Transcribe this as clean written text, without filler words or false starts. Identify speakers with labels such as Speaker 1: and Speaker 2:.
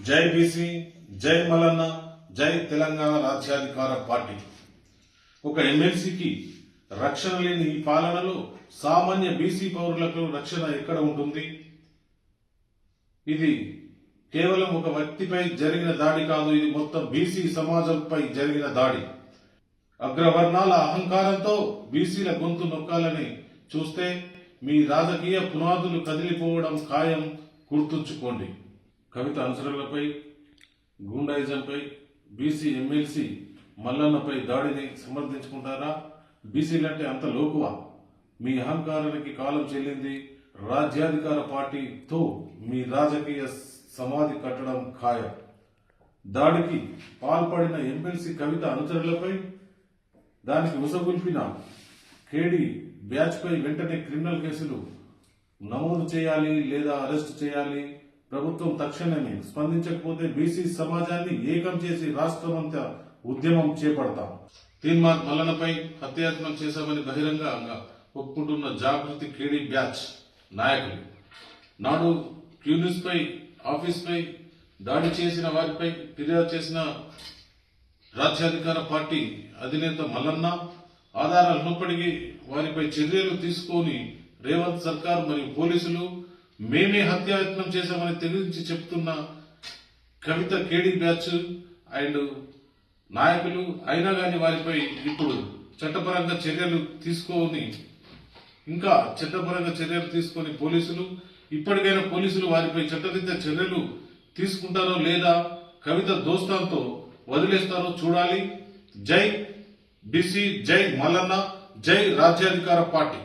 Speaker 1: జై బీసీ, జై మల్లన్న, జై తెలంగాణ రాజ్యాధికార పార్టీ. ఒక ఎమ్మెల్సీకి రక్షణ లేని ఈ పాలనలో సామాన్య బీసీ పౌరులకు రక్షణ ఎక్కడ ఉంటుంది? ఇది కేవలం ఒక వ్యక్తిపై జరిగిన దాడి కాదు, ఇది మొత్తం బీసీ సమాజంపై జరిగిన దాడి. అగ్రవర్ణాల అహంకారంతో బీసీల గొంతు నొక్కాలని చూస్తే మీ రాజకీయ పునాదులు కదిలిపోవడం ఖాయం, గుర్తుంచుకోండి. కవిత అనుచరులపై, గూండాయిజంపై, బీసీ ఎమ్మెల్సీ మల్లన్నపై దాడిని సమర్థించుకుంటారా? బీసీలంటే అంత లోకువా? మీ అహంకారానికి కాలం చెల్లింది. రాజ్యాధికార పార్టీతో మీ రాజకీయ సమాధి కట్టడం ఖాయం. దాడికి పాల్పడిన ఎమ్మెల్సీ కవిత అనుచరులపై, దానికి ఉసగొల్పిన కేడీ బ్యాచ్ పై వెంటనే క్రిమినల్ కేసులు నమోదు చేయాలి లేదా అరెస్టు చేయాలి. ప్రభుత్వం తక్షణమే స్పందించకపోతే బీసీ సమాజాన్ని ఏకం చేసి రాష్ట్రమంతా ఉద్యమం చేపడతాం. తీన్మార్ మల్లన్నపై హత్యాయత్నం చేశామని బహిరంగంగా ఒప్పుకుంటున్న జాగృతి కేడీ బ్యాచ్ నాయకులు, నాడు క్యూనిస్ పై ఆఫీస్ పై దాడి చేసిన వారిపై ఫిర్యాదు చేసిన రాజ్యాధికార పార్టీ అధినేత మల్లన్న ఆధారాలు ఉన్నప్పటికీ వారిపై చర్యలు తీసుకొని రేవంత్ సర్కార్ మరియు పోలీసులు మేమే హత్యాయత్నం చేశామని తెగించి చెప్తున్న కవిత కేడీ బ్యాచ్ అండ్ నాయకులు అయినా కానీ వారిపై ఇప్పుడు చట్టపరంగా చర్యలు తీసుకొని పోలీసులు ఇప్పటికైనా పోలీసులు వారిపై చట్టరీత్యా చర్యలు తీసుకుంటారో లేదా కవిత దోస్తాంతో వదిలేస్తారో చూడాలి. జై బీసీ, జై మల్లన్న, జై రాజ్యాధికార పార్టీ.